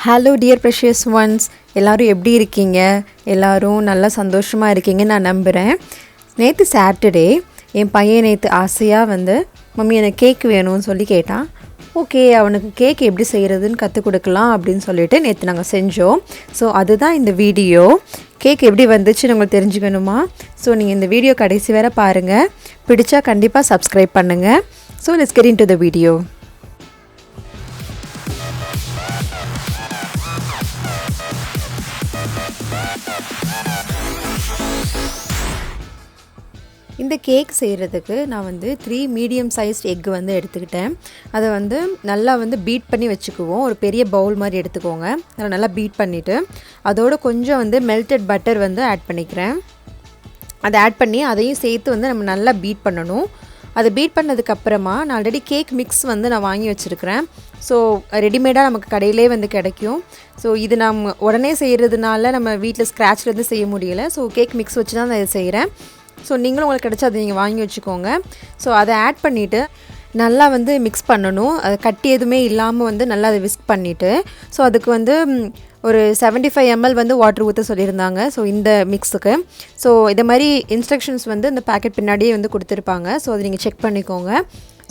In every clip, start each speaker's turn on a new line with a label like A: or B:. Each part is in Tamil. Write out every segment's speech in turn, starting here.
A: ஹலோ டியர் ப்ரெஷியஸ் ஒன்ஸ், எல்லோரும் எப்படி இருக்கீங்க? எல்லோரும் நல்லா சந்தோஷமாக இருக்கீங்கன்னு நான் நம்புகிறேன். நேற்று சாட்டர்டே என் பையன் ஆசையாக மம்மி எனக்கு கேக் வேணும்னு சொல்லி கேட்டான். ஓகே, அவனுக்கு கேக் எப்படி செய்கிறதுன்னு கற்றுக் கொடுக்கலாம் அப்படின்னு சொல்லிட்டு நேற்று நாங்கள் செஞ்சோம். ஸோ அதுதான் இந்த வீடியோ. கேக் எப்படி வந்துச்சுன்னு உங்களுக்கு தெரிஞ்சுக்கணுமா? ஸோ நீங்கள் இந்த வீடியோ கடைசி வேறு பாருங்கள். பிடிச்சா கண்டிப்பாக சப்ஸ்கிரைப் பண்ணுங்கள். So let's get into the video. இந்த கேக் செய்கிறதுக்கு நான் 3 மீடியம் சைஸ்ட் எக் எடுத்துக்கிட்டேன். அதை நல்லா பீட் பண்ணி வச்சுக்குவோம். ஒரு பெரிய பவுல் மாதிரி எடுத்துக்கோங்க. அதை நல்லா பீட் பண்ணிவிட்டு அதோடு கொஞ்சம் மெல்டட் பட்டர் ஆட் பண்ணிக்கிறேன். அதை ஆட் பண்ணி அதையும் சேர்த்து நம்ம நல்லா பீட் பண்ணணும். அதை பீட் பண்ணதுக்கப்புறமா நான் ஆல்ரெடி கேக் மிக்ஸ் நான் வாங்கி வச்சுருக்கிறேன். ஸோ ரெடிமேடாக நமக்கு கடையிலே கிடைக்கும். ஸோ இது நம்ம உடனே செய்கிறதுனால நம்ம வீட்டில் ஸ்க்ராட்ச்லேருந்து செய்ய முடியலை. ஸோ கேக் மிக்ஸ் வச்சு தான் நான் இதை செய்கிறேன். ஸோ நீங்களும் உங்களுக்கு கிடச்சா அதை நீங்கள் வாங்கி வச்சுக்கோங்க. ஸோ அதை ஆட் பண்ணிவிட்டு நல்லா மிக்ஸ் பண்ணணும். அது கட்டி எதுவுமே இல்லாமல் நல்லா அதை விஸ்க் பண்ணிவிட்டு ஸோ அதுக்கு ஒரு 75 ml வாட்டர் ஊற்ற சொல்லியிருந்தாங்க. ஸோ இந்த மிக்ஸுக்கு ஸோ இதை மாதிரி இன்ஸ்ட்ரக்ஷன்ஸ் இந்த பேக்கெட் பின்னாடியே கொடுத்துருப்பாங்க. ஸோ அதை நீங்கள் செக் பண்ணிக்கோங்க.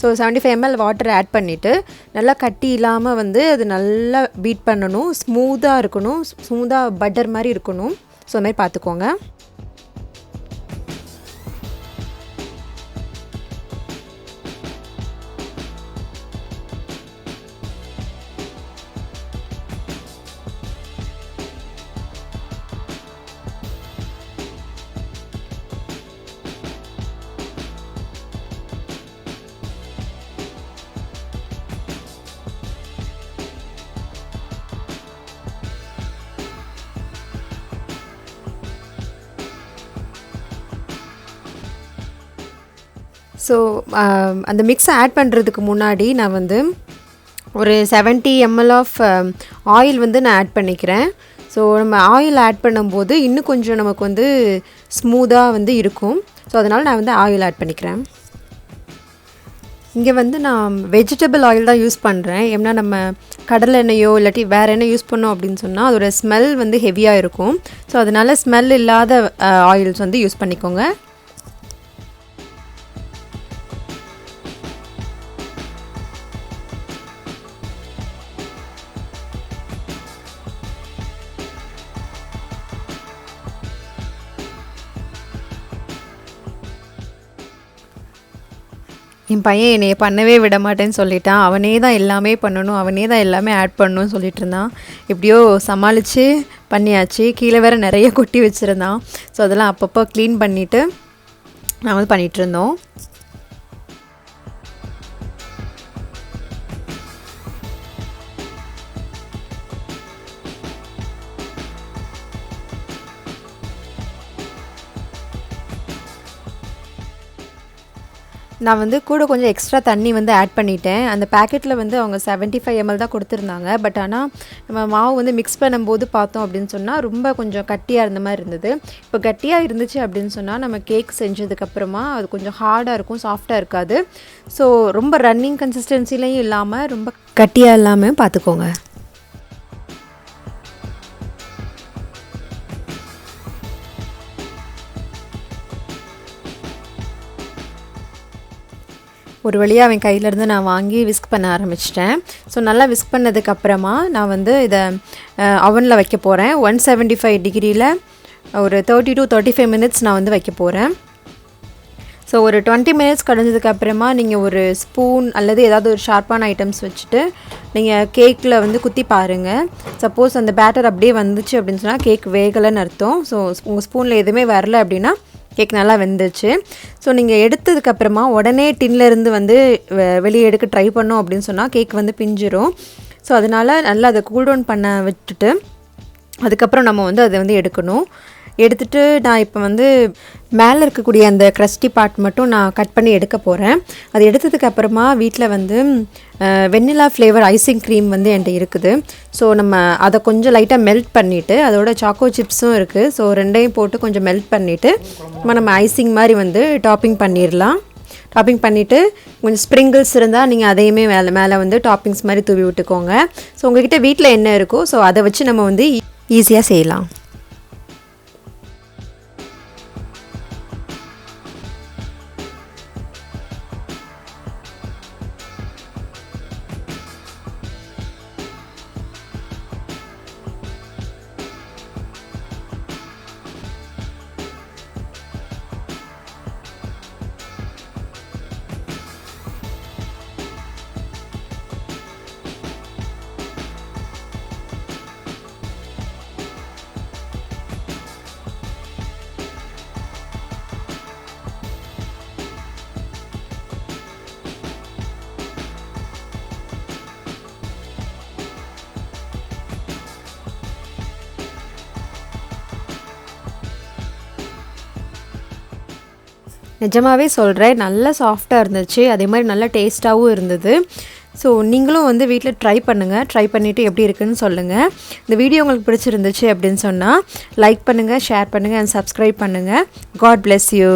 A: ஸோ 75 ml வாட்டர் ஆட் பண்ணிவிட்டு நல்லா கட்டி இல்லாமல் அது நல்லா பீட் பண்ணணும். ஸ்மூத்தாக இருக்கணும், ஸ்மூத்தாக பட்டர் மாதிரி இருக்கணும். ஸோ அது மாதிரி பார்த்துக்கோங்க. ஸோ அந்த மிக்ஸை ஆட் பண்ணுறதுக்கு முன்னாடி நான் ஒரு 70 ml ஆஃப் ஆயில் நான் ஆட் பண்ணிக்கிறேன். ஸோ நம்ம ஆயில் ஆட் பண்ணும்போது இன்னும் கொஞ்சம் நமக்கு ஸ்மூத்தாக இருக்கும். ஸோ அதனால் நான் ஆயில் ஆட் பண்ணிக்கிறேன். இங்கே நான் வெஜிடபிள் ஆயில் தான் யூஸ் பண்ணுறேன். ஏன்னா நம்ம கடலை எண்ணெயோ இல்லாட்டி வேறு எண்ணெய் யூஸ் பண்ணோம் அப்படின்னு சொன்னால் அதோட ஸ்மெல் ஹெவியாக இருக்கும். ஸோ அதனால் ஸ்மெல் இல்லாத ஆயில்ஸ் யூஸ் பண்ணிக்கோங்க. என் பையன் என்னை பண்ணவே விட மாட்டேன்னு சொல்லிட்டான். அவனே தான் எல்லாமே பண்ணணும், அவனே தான் எல்லாமே ஆட் பண்ணணும்னு சொல்லிட்டு இருந்தான். எப்படியோ சமாளித்து பண்ணியாச்சு. கீழே வேறு நிறைய கொட்டி வச்சுருந்தான். ஸோ அதெல்லாம் அப்பப்போ க்ளீன் பண்ணிவிட்டு நான் பண்ணிகிட்ருந்தோம். நான் கூட கொஞ்சம் எக்ஸ்ட்ரா தண்ணி ஆட் பண்ணிட்டேன். அந்த பேக்கெட்டில் அவங்க 75 ml தான் கொடுத்துருந்தாங்க. பட் ஆனால் நம்ம மாவு மிக்ஸ் பண்ணும்போது பார்த்தோம் அப்படின்னு சொன்னால் ரொம்ப கொஞ்சம் கட்டியாக இருந்த மாதிரி இருந்தது. இப்போ கட்டியாக இருந்துச்சு அப்படின்னு சொன்னால் நம்ம கேக் செஞ்சதுக்கப்புறமா அது கொஞ்சம் ஹார்டாக இருக்கும், சாஃப்டாக இருக்காது. ஸோ ரொம்ப ரன்னிங் கன்சிஸ்டன்சிலையும் இல்லாமல் ரொம்ப கட்டியாக இல்லாமல் பார்த்துக்கோங்க. ஒரு வழியாக அவன் கையிலேருந்து நான் வாங்கி விஸ்க் பண்ண ஆரம்பிச்சிட்டேன். ஸோ நல்லா விஸ்க் பண்ணதுக்கப்புறமா நான் இதை அவனில் வைக்க போகிறேன். 175 டிகிரியில் ஒரு 30 to 35 minutes நான் வைக்க போகிறேன். ஸோ ஒரு 20 minutes கழிஞ்சதுக்கப்புறமா நீங்கள் ஒரு ஸ்பூன் அல்லது ஏதாவது ஒரு ஷார்ப்பான ஐட்டம்ஸ் வச்சுட்டு நீங்கள் கேக்கில் குத்தி பாருங்கள். சப்போஸ் அந்த பேட்டர் அப்படியே வந்துச்சு அப்படின்னு சொன்னால் கேக் வேகலைன்னு அர்த்தம். ஸோ உங்கள் ஸ்பூனில் எதுவுமே வரல அப்படின்னா கேக் நல்லா வெந்துச்சு. ஸோ நீங்கள் எடுத்ததுக்கப்புறமா உடனே டின்லேருந்து வெளியே எடுக்க ட்ரை பண்ணோம் அப்படின்னு சொன்னால் கேக் பிஞ்சிரும். ஸோ அதனால் நல்லா அதை கூல் டவுன் பண்ண விட்டுட்டு அதுக்கப்புறம் நம்ம அதை எடுக்கணும். எடுத்துகிட்டு நான் இப்போ மேலே இருக்கக்கூடிய அந்த க்ரஸ்டி பார்ட் மட்டும் நான் கட் பண்ணி எடுக்க போகிறேன். அது எடுத்ததுக்கப்புறமா வீட்டில் வெண்ணிலா ஃப்ளேவர் ஐசிங் க்ரீம் என்கிட்ட இருக்குது. ஸோ நம்ம அதை கொஞ்சம் லைட்டாக மெல்ட் பண்ணிவிட்டு அதோட சாக்கோ சிப்ஸும் இருக்குது. ஸோ ரெண்டையும் போட்டு கொஞ்சம் மெல்ட் பண்ணிவிட்டு நம்ம ஐசிங் மாதிரி டாப்பிங் பண்ணிடலாம். டாப்பிங் பண்ணிவிட்டு கொஞ்சம் ஸ்ப்ரிங்கிள்ஸ் இருந்தால் நீங்கள் அதையுமே மேலே வந்து டாப்பிங்ஸ் மாதிரி தூவி விட்டுக்கோங்க. ஸோ உங்கள்கிட்ட வீட்டில் என்ன இருக்கோ ஸோ அதை வச்சு நம்ம வந்து ஈஸியாக செய்யலாம். நிஜமாகவே சொல்கிறேன், நல்லா சாஃப்டாக இருந்துச்சு, அதே மாதிரி நல்லா டேஸ்ட்டாகவும் இருந்தது. ஸோ நீங்களும் வந்து வீட்டில் ட்ரை பண்ணுங்கள். ட்ரை பண்ணிவிட்டு எப்படி இருக்குன்னு சொல்லுங்கள். இந்த வீடியோ உங்களுக்கு பிடிச்சிருந்துச்சு அப்படின்னு சொன்னால் லைக் பண்ணுங்கள், ஷேர் பண்ணுங்கள் அண்ட் சப்ஸ்கிரைப் பண்ணுங்கள். God bless you.